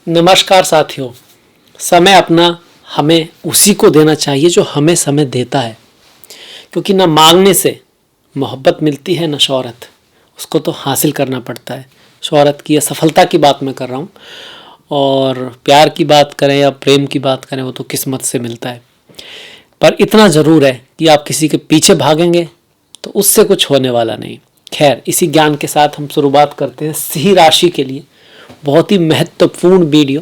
नमस्कार साथियों। समय अपना हमें उसी को देना चाहिए जो हमें समय देता है, क्योंकि ना मांगने से मोहब्बत मिलती है ना शोहरत, उसको तो हासिल करना पड़ता है। शोहरत की या सफलता की बात मैं कर रहा हूँ, और प्यार की बात करें या प्रेम की बात करें वो तो किस्मत से मिलता है। पर इतना ज़रूर है कि आप किसी के पीछे भागेंगे तो उससे कुछ होने वाला नहीं। खैर, इसी ज्ञान के साथ हम शुरुआत करते हैं सिंह राशि के लिए बहुत ही महत्वपूर्ण वीडियो।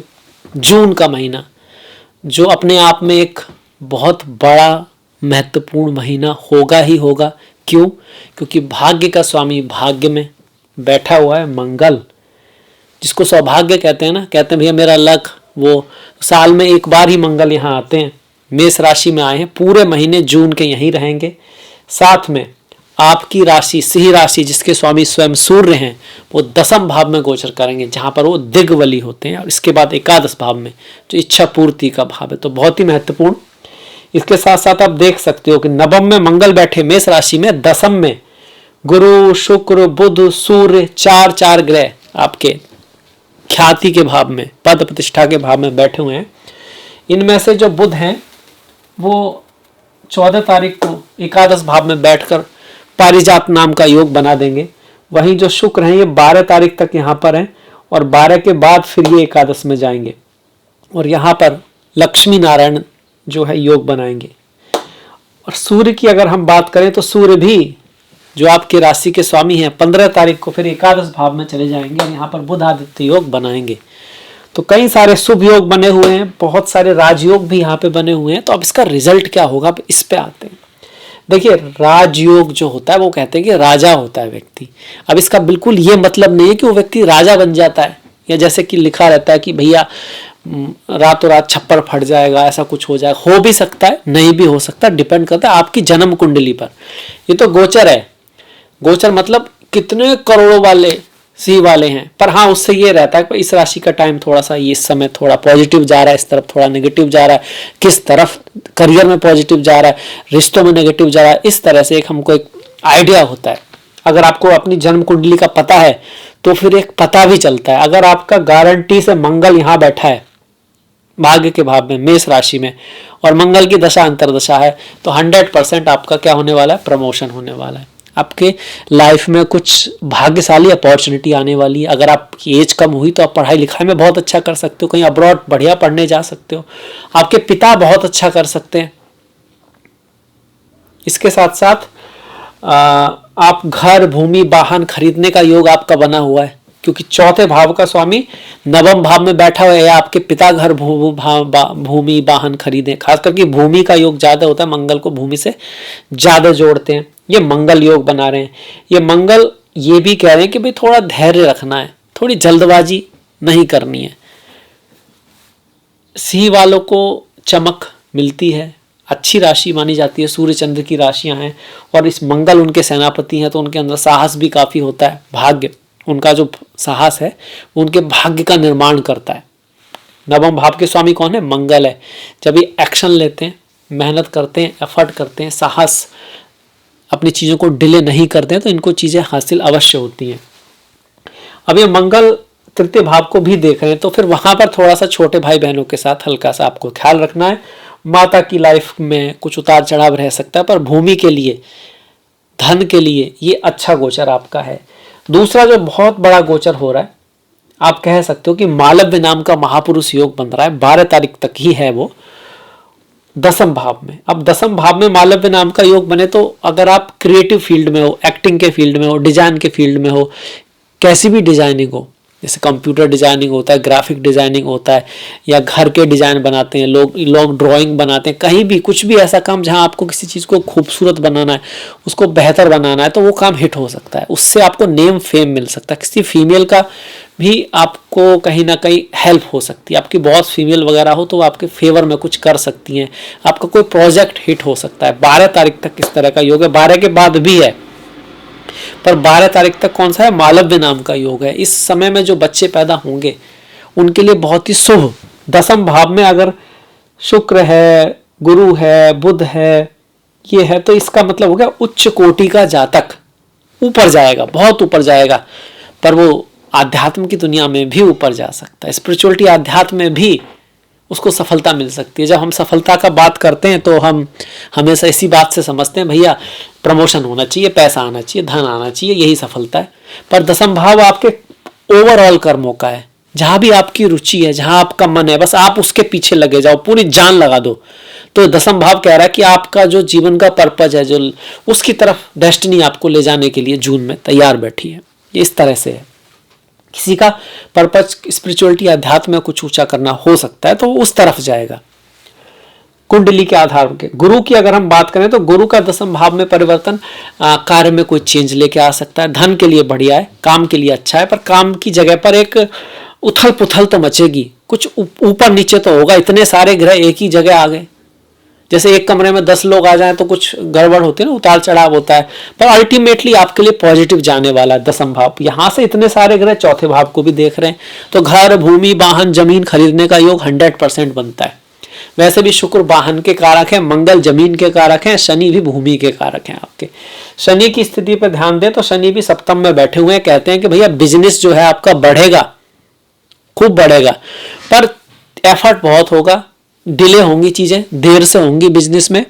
जून का महीना जो अपने आप में एक बहुत बड़ा महत्वपूर्ण महीना होगा ही होगा। क्यों? क्योंकि भाग्य का स्वामी भाग्य में बैठा हुआ है मंगल, जिसको सौभाग्य कहते हैं ना। कहते हैं भैया मेरा लक, वो साल में एक बार ही मंगल यहाँ आते हैं। मेष राशि में आए हैं, पूरे महीने जून के यहीं रहेंगे। साथ में आपकी राशि सिंह राशि जिसके स्वामी स्वयं सूर्य हैं, वो 10वें भाव में गोचर करेंगे, जहां पर वो दिग्बली होते हैं। और इसके बाद 11वें भाव में जो इच्छा पूर्ति का भाव है, तो बहुत ही महत्वपूर्ण। इसके साथ साथ आप देख सकते हो कि 9वें में मंगल बैठे मेष राशि में, 10वें में गुरु शुक्र बुध सूर्य चार ग्रह आपके ख्याति के भाव में, पद प्रतिष्ठा के भाव में बैठे हुए हैं। इनमें से जो बुध हैं वो 14 तारीख को 11वें भाव में बैठकर पारिजात नाम का योग बना देंगे। वहीं जो शुक्र हैं ये 12 तारीख तक यहाँ पर हैं, और 12 के बाद फिर ये 11 में जाएंगे, और यहाँ पर लक्ष्मी नारायण जो है योग बनाएंगे। और सूर्य की अगर हम बात करें तो सूर्य भी जो आपकी राशि के स्वामी हैं 15 तारीख को फिर 11वें भाव में चले जाएंगे, और यहाँ पर बुध आदित्य योग बनाएंगे। तो कई सारे शुभ योग बने हुए हैं, बहुत सारे राजयोग भी यहाँ पे बने हुए हैं। तो अब इसका रिजल्ट क्या होगा, अब इस पे आते हैं। देखिए, राजयोग जो होता है वो कहते हैं कि राजा होता है व्यक्ति। अब इसका बिल्कुल ये मतलब नहीं है कि वो व्यक्ति राजा बन जाता है, या जैसे कि लिखा रहता है कि भैया रातों रात छप्पर फट जाएगा, ऐसा कुछ हो जाएगा। हो भी सकता है, नहीं भी हो सकता, डिपेंड करता है आपकी जन्म कुंडली पर। ये तो गोचर है। गोचर मतलब कितने करोड़ों वाले सी वाले हैं। पर हाँ, उससे ये रहता है कि इस राशि का टाइम थोड़ा सा इस समय थोड़ा पॉजिटिव जा रहा है, इस तरफ थोड़ा नेगेटिव जा रहा है, किस तरफ करियर में पॉजिटिव जा रहा है, रिश्तों में नेगेटिव जा रहा है। इस तरह से एक हमको एक आइडिया होता है। अगर आपको अपनी जन्म कुंडली का पता है तो फिर एक पता भी चलता है। अगर आपका गारंटी से मंगल यहाँ बैठा है भाग्य के भाव में मेष राशि में, और मंगल की दशा अंतरदशा है, तो 100% आपका क्या होने वाला है, प्रमोशन होने वाला है। आपके लाइफ में कुछ भाग्यशाली अपॉर्चुनिटी आने वाली है। अगर आपकी एज कम हुई तो आप पढ़ाई लिखाई में बहुत अच्छा कर सकते हो, कहीं अब्रॉड बढ़िया पढ़ने जा सकते हो। आपके पिता बहुत अच्छा कर सकते हैं। इसके साथ साथ आप घर भूमि वाहन खरीदने का योग आपका बना हुआ है, क्योंकि 4थे भाव का स्वामी 9वें भाव में बैठा हुआ है। आपके पिता घर भूमि वाहन खरीदें, खास करके भूमि का योग ज्यादा होता है, मंगल को भूमि से ज्यादा जोड़ते हैं। ये मंगल योग बना रहे हैं। ये मंगल ये भी कह रहे हैं कि भाई थोड़ा धैर्य रखना है, थोड़ी जल्दबाजी नहीं करनी है। सिंह वालों को चमक मिलती है, अच्छी राशि मानी जाती है, सूर्य चंद्र की राशियां हैं, और इस मंगल उनके सेनापति हैं, तो उनके अंदर साहस भी काफी होता है। भाग्य उनका जो साहस है उनके भाग्य का निर्माण करता है। 9वें भाव के स्वामी कौन है? मंगल है। जब ये एक्शन लेते हैं, मेहनत करते हैं, एफर्ट करते हैं, साहस, अपनी चीजों को डिले नहीं करते हैं, तो इनको चीजें हासिल अवश्य होती हैं। अब ये मंगल 3य भाव को भी देख रहे हैं, तो फिर वहां पर थोड़ा सा छोटे भाई बहनों के साथ हल्का सा आपको ख्याल रखना है। माता की लाइफ में कुछ उतार चढ़ाव रह सकता है, पर भूमि के लिए, धन के लिए ये अच्छा गोचर आपका है। दूसरा जो बहुत बड़ा गोचर हो रहा है, आप कह सकते हो कि मालव्य नाम का महापुरुष योग बन रहा है। 12 तारीख तक ही है वो 10वें भाव में। अब 10वें भाव में मालव्य नाम का योग बने, तो अगर आप क्रिएटिव फील्ड में हो, एक्टिंग के फील्ड में हो, डिजाइन के फील्ड में हो, कैसी भी डिजाइनिंग हो, जैसे कंप्यूटर डिजाइनिंग होता है, ग्राफिक डिजाइनिंग होता है, या घर के डिजाइन बनाते हैं लोग ड्राइंग बनाते हैं, कहीं भी कुछ भी ऐसा काम जहां आपको किसी चीज को खूबसूरत बनाना है, उसको बेहतर बनाना है, तो वो काम हिट हो सकता है। उससे आपको नेम फेम मिल सकता है। किसी फीमेल का भी आपको कहीं ना कहीं हेल्प हो सकती है। आपकी बॉस फीमेल वगैरह हो तो वो आपके फेवर में कुछ कर सकती हैं। आपका कोई प्रोजेक्ट हिट हो सकता है। 12 तारीख तक इस तरह का योग है। 12 के बाद भी है, पर 12 तारीख तक कौन सा है? मालव्य नाम का योग है। इस समय में जो बच्चे पैदा होंगे उनके लिए बहुत ही शुभ। 10वें भाव में अगर शुक्र है, गुरु है, बुध है, ये है, तो इसका मतलब हो गया उच्च कोटि का जातक ऊपर जाएगा, बहुत ऊपर जाएगा। पर वो आध्यात्म की दुनिया में भी ऊपर जा सकता है। स्पिरिचुअलिटी आध्यात्म में भी उसको सफलता मिल सकती है। जब हम सफलता का बात करते हैं तो हम हमेशा इसी बात से समझते हैं भैया प्रमोशन होना चाहिए, पैसा आना चाहिए, धन आना चाहिए, यही सफलता है। पर दसम भाव आपके ओवरऑल कर्मों का है। जहां भी आपकी रुचि है, जहां आपका मन है, बस आप उसके पीछे लगे जाओ, पूरी जान लगा दो। तो दसम भाव कह रहा है कि आपका जो जीवन का पर्पज है, जो उसकी तरफ डेस्टिनी आपको ले जाने के लिए जून में तैयार बैठी है। इस तरह से है। किसी का पर्पज स्पिरिचुअलिटी अध्यात्म में कुछ ऊंचा करना हो सकता है तो उस तरफ जाएगा कुंडली के आधार पर। गुरु की अगर हम बात करें तो गुरु का दसम भाव में परिवर्तन कार्य में कोई चेंज लेके आ सकता है। धन के लिए बढ़िया है, काम के लिए अच्छा है, पर काम की जगह पर एक उथल पुथल तो मचेगी, कुछ ऊपर नीचे तो होगा। इतने सारे ग्रह एक ही जगह आ गए, जैसे एक कमरे में 10 लोग आ जाएं तो कुछ गड़बड़ होती है ना, उतार चढ़ाव होता है। पर अल्टीमेटली आपके लिए पॉजिटिव जाने वाला है दसम भाव। यहां से इतने सारे ग्रह चौथे भाव को भी देख रहे हैं तो घर, भूमि, वाहन, जमीन खरीदने का योग 100% बनता है। वैसे भी शुक्र वाहन के कारक है, मंगल जमीन के कारक है, शनि भी भूमि के कारक हैं आपके। शनि की स्थिति पर ध्यान दें तो शनि भी सप्तम में बैठे हुए हैं। कहते हैं कि भैया बिजनेस जो है आपका बढ़ेगा, खूब बढ़ेगा, पर एफर्ट बहुत होगा, डिले होंगी, चीजें देर से होंगी बिजनेस में।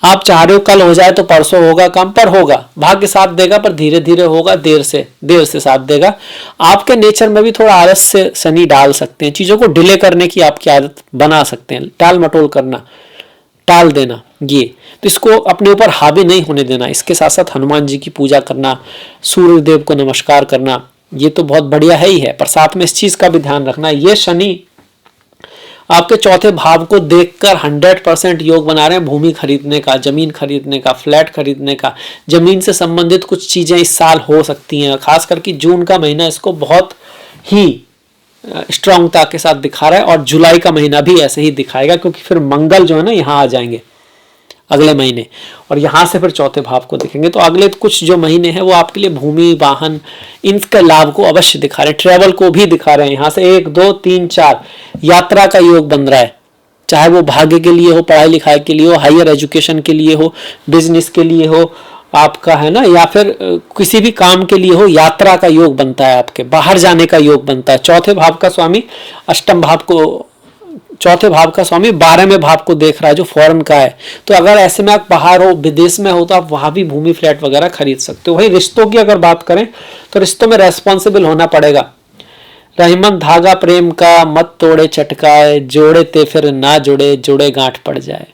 आप चाह रहे हो कल हो जाए तो परसों होगा काम, पर होगा, भाग्य साथ देगा, पर धीरे धीरे होगा, देर से साथ देगा। आपके नेचर में भी थोड़ा आलस से शनि डाल सकते हैं, चीजों को डिले करने की आपकी आदत बना सकते हैं, टाल मटोल करना, टाल देना, ये तो इसको अपने ऊपर हावी नहीं होने देना। इसके साथ साथ हनुमान जी की पूजा करना, सूर्य देव को नमस्कार करना, ये तो बहुत बढ़िया है ही है, पर साथ में इस चीज का भी ध्यान रखना, ये शनि आपके चौथे भाव को देखकर 100% योग बना रहे हैं भूमि खरीदने का, जमीन खरीदने का, फ्लैट खरीदने का। जमीन से संबंधित कुछ चीजें इस साल हो सकती हैं, खास करके जून का महीना इसको बहुत ही स्ट्रांगता के साथ दिखा रहा है, और जुलाई का महीना भी ऐसे ही दिखाएगा, क्योंकि फिर मंगल जो है ना यहाँ आ जाएंगे अगले महीने, और यहां से फिर चौथे भाव को देखेंगे। तो अगले कुछ जो महीने हैं वो आपके लिए भूमि, वाहन, इनके लाभ को अवश्य दिखा रहे हैं, ट्रेवल को भी दिखा रहे हैं। यहाँ से 1 2 3 4 यात्रा का योग बन रहा है, चाहे वो भाग्य के लिए हो, पढ़ाई लिखाई के लिए हो, हायर एजुकेशन के लिए हो, बिजनेस के लिए हो आपका, है ना, या फिर किसी भी काम के लिए हो, यात्रा का योग बनता है, आपके बाहर जाने का योग बनता है। चौथे भाव का स्वामी अष्टम भाव को, चौथे भाव का स्वामी 12वें भाव को देख रहा है जो फॉरेन का है। तो अगर ऐसे में आप बाहर हो, विदेश में हो, तो आप वहां भी भूमि, फ्लैट वगैरह खरीद सकते हो। वही रिश्तों की अगर बात करें तो रिश्तों में रेस्पॉन्सिबल होना पड़ेगा। रहीमन धागा प्रेम का मत तोड़े चटकाए, जोड़े ते फिर ना जुड़े, जुड़े गांठ पड़ जाए।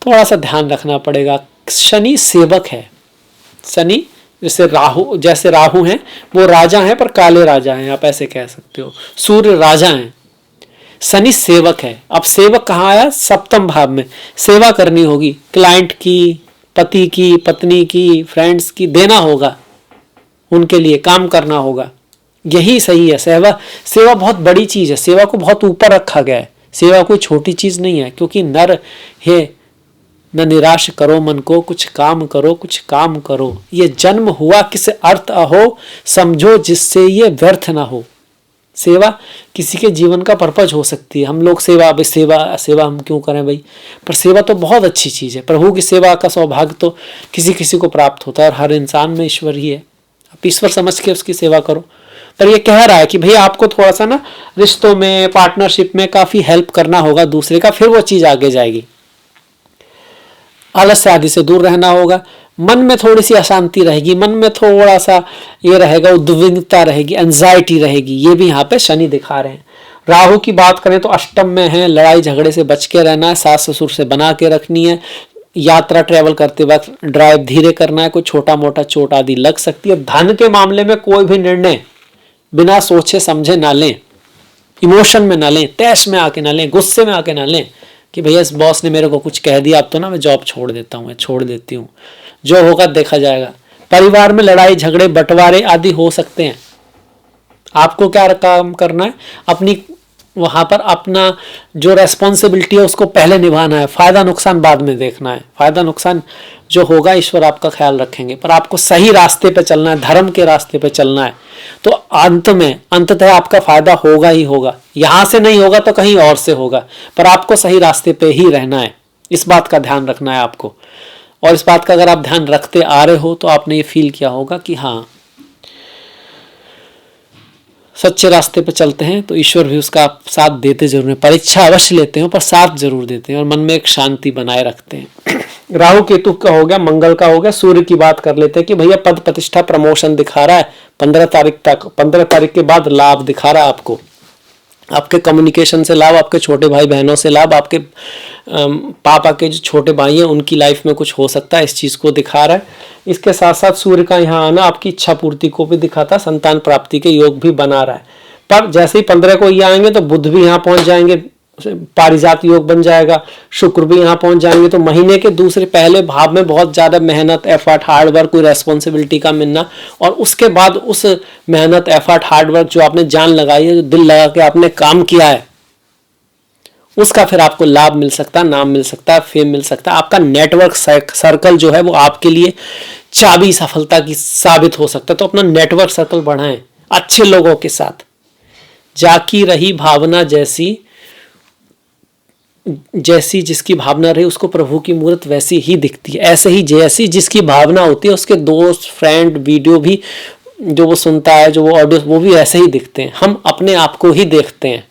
थोड़ा सा ध्यान रखना पड़ेगा। शनि सेवक है, शनि जैसे राहु हैं वो राजा हैं, पर काले राजा हैं, आप ऐसे कह सकते हो। सूर्य राजा हैं, शनि सेवक है। अब सेवक कहाँ आया? सप्तम भाव में। सेवा करनी होगी, क्लाइंट की, पति की, पत्नी की, फ्रेंड्स की, देना होगा, उनके लिए काम करना होगा, यही सही है। सेवा बहुत बड़ी चीज है, सेवा को बहुत ऊपर रखा गया है। सेवा कोई छोटी चीज नहीं है, क्योंकि नर है न निराश करो मन को, कुछ काम करो, कुछ काम करो। ये जन्म हुआ किस अर्थ अहो, समझो जिससे ये व्यर्थ ना हो। सेवा किसी के जीवन का पर्पज हो सकती है। हम लोग सेवा हम क्यों करें भाई, पर सेवा तो बहुत अच्छी चीज है। प्रभु की सेवा का सौभाग्य तो किसी किसी को प्राप्त होता है, और हर इंसान में ईश्वर ही है। आप ईश्वर समझ के उसकी सेवा करो। पर ये कह रहा है कि भैया आपको थोड़ा सा ना रिश्तों में, पार्टनरशिप में काफी हेल्प करना होगा दूसरे का, फिर वो चीज आगे जाएगी। आलस्य आदि से दूर रहना होगा। मन में थोड़ी सी अशांति रहेगी, मन में थोड़ा सा ये रहेगा, उद्विग्नता रहेगी, एंजाइटी रहेगी, ये भी यहाँ पे शनि दिखा रहे हैं। राहु की बात करें तो अष्टम में है, लड़ाई झगड़े से बच के रहना है, सास ससुर से बना के रखनी है, यात्रा ट्रेवल करते वक्त ड्राइव धीरे करना है, कोई छोटा मोटा चोट आदि लग सकती है। धन के मामले में कोई भी निर्णय बिना सोचे समझे ना लें, इमोशन में ना लें, तैश में आके ना लें, गुस्से में आके ना लें कि भैया इस बॉस ने मेरे को कुछ कह दिया, अब तो ना मैं जॉब छोड़ देता हूँ, मैं छोड़ देती हूँ, जो होगा देखा जाएगा। परिवार में लड़ाई झगड़े बंटवारे आदि हो सकते हैं। आपको क्या काम करना है, अपनी वहां पर अपना जो रेस्पॉन्सिबिलिटी है उसको पहले निभाना है, फायदा नुकसान बाद में देखना है। फायदा नुकसान जो होगा ईश्वर आपका ख्याल रखेंगे, पर आपको सही रास्ते पे चलना है, धर्म के रास्ते पे चलना है, तो अंततः आपका फायदा होगा ही होगा। यहां से नहीं होगा तो कहीं और से होगा, पर आपको सही रास्ते पे ही रहना है। इस बात का ध्यान रखना है आपको, और इस बात का अगर आप ध्यान रखते आ रहे हो तो आपने ये फील किया होगा कि हाँ सच्चे रास्ते पर चलते हैं तो ईश्वर भी उसका साथ देते जरूर हैं। परीक्षा अवश्य लेते हैं पर साथ जरूर देते हैं और मन में एक शांति बनाए रखते हैं। राहु केतु का हो गया, मंगल का हो गया। सूर्य की बात कर लेते हैं कि भैया पद प्रतिष्ठा प्रमोशन दिखा रहा है 15 तारीख तक। 15 तारीख के बाद लाभ दिखा रहा है आपको, आपके कम्युनिकेशन से लाभ, आपके छोटे भाई बहनों से लाभ, आपके पापा के जो छोटे भाई हैं उनकी लाइफ में कुछ हो सकता है, इस चीज को दिखा रहा है। इसके साथ साथ सूर्य का यहाँ आना आपकी इच्छा पूर्ति को भी दिखाता, संतान प्राप्ति के योग भी बना रहा है। पर जैसे ही 15 को ये आएंगे तो बुध भी यहाँ पहुंच जाएंगे, पारिजात योग बन जाएगा, शुक्र भी यहाँ पहुंच जाएंगे। तो महीने के दूसरे पहले भाव में बहुत ज्यादा मेहनत, एफर्ट, हार्डवर्क, कोई रेस्पॉन्सिबिलिटी का मिलना, और उसके बाद उस मेहनत, एफर्ट, हार्डवर्क जो आपने जान लगाई है, जो दिल लगा के आपने काम किया है, उसका फिर आपको लाभ मिल सकता है, नाम मिल सकता है, फेम मिल सकता है। आपका नेटवर्क सर्कल जो है वो आपके लिए चाबी सफलता की साबित हो सकता है। तो अपना नेटवर्क सर्कल बढ़ाएं अच्छे लोगों के साथ। जाकी रही भावना जैसी जैसी जिसकी भावना रही उसको प्रभु की मूर्त वैसी ही दिखती है। ऐसे ही जैसी जिसकी भावना होती है उसके दोस्त, फ्रेंड, वीडियो भी जो वो सुनता है, जो वो ऑडियो, वो भी ऐसे ही दिखते हैं। हम अपने आप को ही देखते हैं,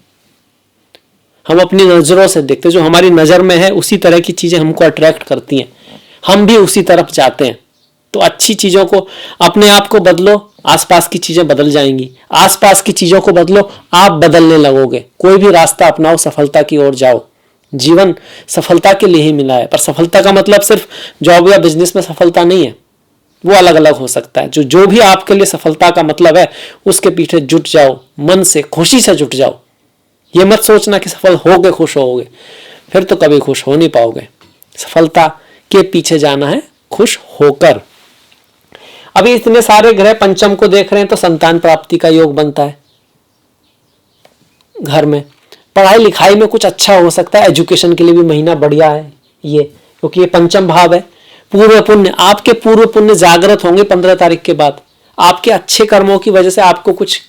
हम अपनी नजरों से देखते हैं। जो हमारी नजर में है उसी तरह की चीजें हमको अट्रैक्ट करती हैं, हम भी उसी तरफ जाते हैं। तो अच्छी चीजों को, अपने आप को बदलो, आसपास की चीजें बदल जाएंगी। आसपास की चीजों को बदलो, आप बदलने लगोगे। कोई भी रास्ता अपनाओ, सफलता की ओर जाओ। जीवन सफलता के लिए ही मिला है, पर सफलता का मतलब सिर्फ जॉब या बिजनेस में सफलता नहीं है, वो अलग अलग हो सकता है। जो भी आपके लिए सफलता का मतलब है उसके पीछे जुट जाओ, मन से, खुशी से जुट जाओ। ये मत सोचना कि सफल होगे खुश होगे, फिर तो कभी खुश हो नहीं पाओगे। सफलता के पीछे जाना है खुश होकर। अभी इतने सारे ग्रह पंचम को देख रहे हैं तो संतान प्राप्ति का योग बनता है। घर में पढ़ाई लिखाई में कुछ अच्छा हो सकता है, एजुकेशन के लिए भी महीना बढ़िया है ये, क्योंकि ये पंचम भाव है। पूर्व पुण्य, आपके पूर्व पुण्य जागृत होंगे 15 तारीख के बाद। आपके अच्छे कर्मों की वजह से आपको कुछ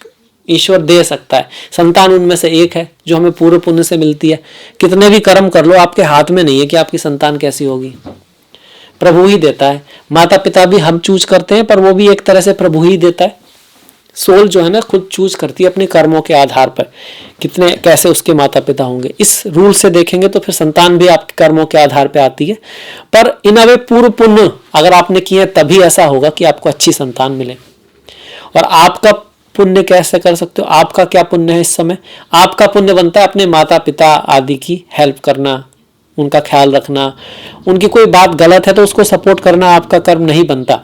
ईश्वर दे सकता है। संतान उनमें से एक है जो हमें पूर्व पुण्य से मिलती है। कितने भी कर्म कर लो, आपके हाथ में नहीं है कि आपकी संतान कैसी होगी, प्रभु ही देता है। माता पिता भी हम चूज करते हैं, पर वो भी एक तरह से प्रभु ही देता है। सोल जो है ना खुद चूज करती है अपने कर्मों के आधार पर कितने कैसे उसके माता पिता होंगे। इस रूल से देखेंगे तो फिर संतान भी आपके कर्मों के आधार पर आती है। पर इन अवे पूर्व पुण्य अगर आपने किए तभी ऐसा होगा कि आपको अच्छी संतान मिले। और आपका पुण्य कैसे कर सकते हो, आपका क्या पुण्य है इस समय? आपका पुण्य बनता है अपने माता पिता आदि की हेल्प करना, उनका ख्याल रखना। उनकी कोई बात गलत है तो उसको सपोर्ट करना आपका कर्म नहीं बनता,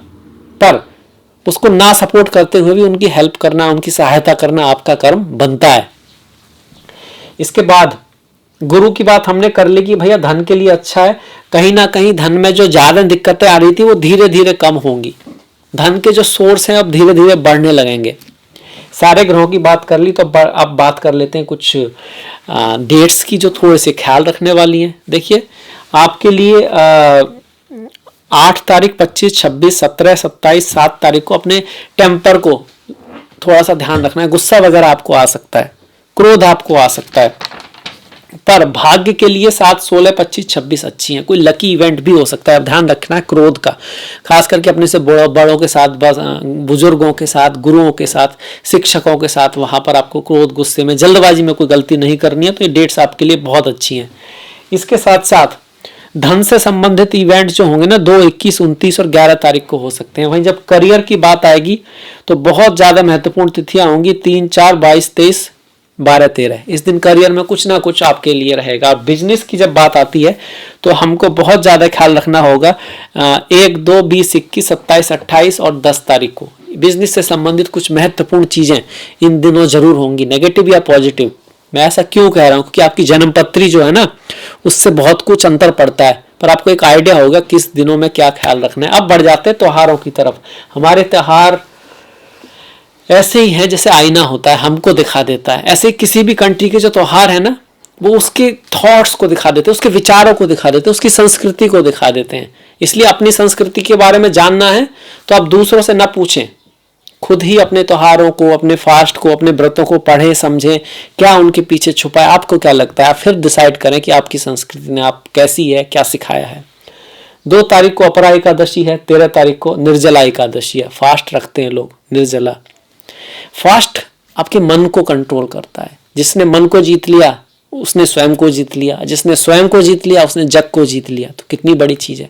पर उसको ना सपोर्ट करते हुए भी उनकी हेल्प करना, उनकी सहायता करना आपका कर्म बनता है। इसके बाद गुरु की बात हमने कर ली कि भैया धन के लिए अच्छा है। कहीं ना कहीं धन में जो ज्यादा दिक्कतें आ रही थी वो धीरे धीरे कम होंगी। धन के जो सोर्स हैं अब धीरे धीरे बढ़ने लगेंगे। सारे ग्रहों की बात कर ली तो अब बात कर लेते हैं कुछ डेट्स की जो थोड़े से ख्याल रखने वाली हैं। देखिए आपके लिए 8 तारीख, 25, 26, 17, 27, 7 तारीख को अपने टेम्पर को थोड़ा सा ध्यान रखना है। गुस्सा वगैरह आपको आ सकता है, क्रोध आपको आ सकता है, पर भाग्य के लिए 7, 16, 25, 26 अच्छी हैं। कोई लकी इवेंट भी हो सकता है, अब ध्यान रखना है क्रोध का, खास करके अपने से बड़ों के साथ, बुजुर्गों के साथ, गुरुओं के साथ, शिक्षकों के साथ। वहां पर आपको क्रोध, गुस्से में, जल्दबाजी में कोई गलती नहीं करनी है। तो ये डेट्स आपके लिए बहुत अच्छी हैं। इसके साथ साथ धन से संबंधित इवेंट जो होंगे ना 2, 21, 29 और 11 तारीख को हो सकते हैं। वहीं जब करियर की बात आएगी तो बहुत ज्यादा महत्वपूर्ण तिथियां होंगी 3, 4, 22, 23, 12, 13। इस दिन करियर में कुछ ना कुछ आपके लिए रहेगा। बिजनेस की जब बात आती है तो हमको बहुत ज्यादा ख्याल रखना होगा 1, 2, 20, 21, 27, 28 और 10 तारीख को बिजनेस से संबंधित कुछ महत्वपूर्ण चीजें इन दिनों जरूर होंगी, नेगेटिव या पॉजिटिव। मैं ऐसा क्यों कह रहा हूं, क्योंकि आपकी जन्मपत्री जो है ना उससे बहुत कुछ अंतर पड़ता है, पर आपको एक आइडिया होगा किस दिनों में क्या ख्याल रखना है। अब बढ़ जाते हैं त्योहारों की तरफ। हमारे त्योहार ऐसे ही है जैसे आईना होता है, हमको दिखा देता है। ऐसे किसी भी कंट्री के जो त्योहार है ना वो उसके थॉट्स को दिखा देते हैं, उसके विचारों को दिखा देते हैं, उसकी संस्कृति को दिखा देते हैं। इसलिए अपनी संस्कृति के बारे में जानना है तो आप दूसरों से ना पूछें, खुद ही अपने त्योहारों को, अपने फास्ट को, अपने व्रतों को पढ़े, समझें क्या उनके पीछे छुपा है, आपको क्या लगता है। आप फिर डिसाइड करें कि आपकी संस्कृति ने आप कैसी है, क्या सिखाया है। 2 तारीख को अपरा एकादशी है, 13 तारीख को निर्जला एकादशी है। फास्ट रखते हैं लोग, निर्जला फास्ट आपके मन को कंट्रोल करता है। जिसने मन को जीत लिया उसने स्वयं को जीत लिया, जिसने स्वयं को जीत लिया उसने जग को जीत लिया। तो कितनी बड़ी चीज है।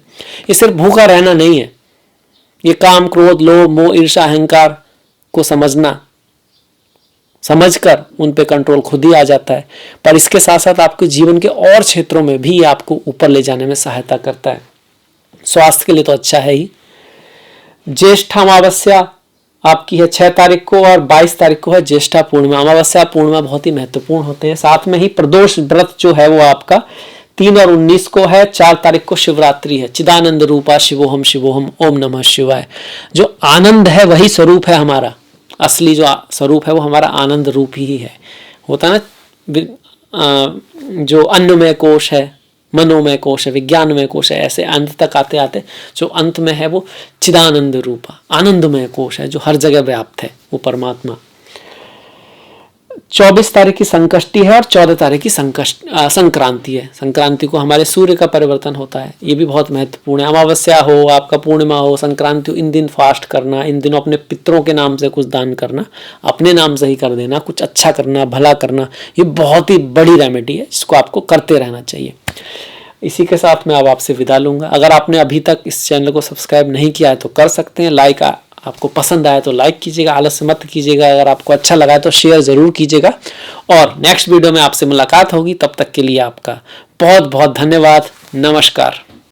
ये सिर्फ भूखा रहना नहीं है, ये काम, क्रोध, लोभ, मोह, ईर्ष्या, अहंकार को समझकर उन पे कंट्रोल खुद ही आ जाता है। पर इसके साथ साथ आपके जीवन के और क्षेत्रों में भी आपको ऊपर ले जाने में सहायता करता है। स्वास्थ्य के लिए तो अच्छा है ही। ज्येष्ठ अमावस्या आपकी है 6 तारीख को और 22 तारीख को है ज्येष्ठा पूर्णिमा। अमावस्या पूर्णिमा बहुत ही महत्वपूर्ण होते हैं। साथ में ही प्रदोष व्रत जो है वो आपका 3 और 19 को है। 4 तारीख को शिवरात्रि है। चिदानंद रूपा शिवोहम शिवोहम ओम नमः शिवाय। जो आनंद है वही स्वरूप है हमारा, असली जो स्वरूप है वो हमारा आनंद रूप ही है। होता है ना, जो अन्नमय कोश है, मनोमय कोश है, विज्ञानमय कोश है, ऐसे अंत तक आते आते जो अंत में है वो चिदानंद रूपा आनंदमय कोश है, जो हर जगह व्याप्त है, वो परमात्मा। 24 तारीख की संकष्टी है और 14 तारीख की संक्रांति है। संक्रांति को हमारे सूर्य का परिवर्तन होता है, ये भी बहुत महत्वपूर्ण है। अमावस्या हो, आपका पूर्णिमा हो, संक्रांति हो, इन दिन फास्ट करना, इन दिनों अपने पितरों के नाम से कुछ दान करना, अपने नाम से ही कर देना, कुछ अच्छा करना, भला करना, ये बहुत ही बड़ी रेमेडी है जिसको आपको करते रहना चाहिए। इसी के साथ मैं अब आपसे विदा लूंगा। अगर आपने अभी तक इस चैनल को सब्सक्राइब नहीं किया है तो कर सकते हैं। लाइक आपको पसंद आया तो लाइक कीजिएगा, आलस्य मत कीजिएगा। अगर आपको अच्छा लगा है तो शेयर जरूर कीजिएगा। और नेक्स्ट वीडियो में आपसे मुलाकात होगी। तब तक के लिए आपका बहुत बहुत धन्यवाद। नमस्कार।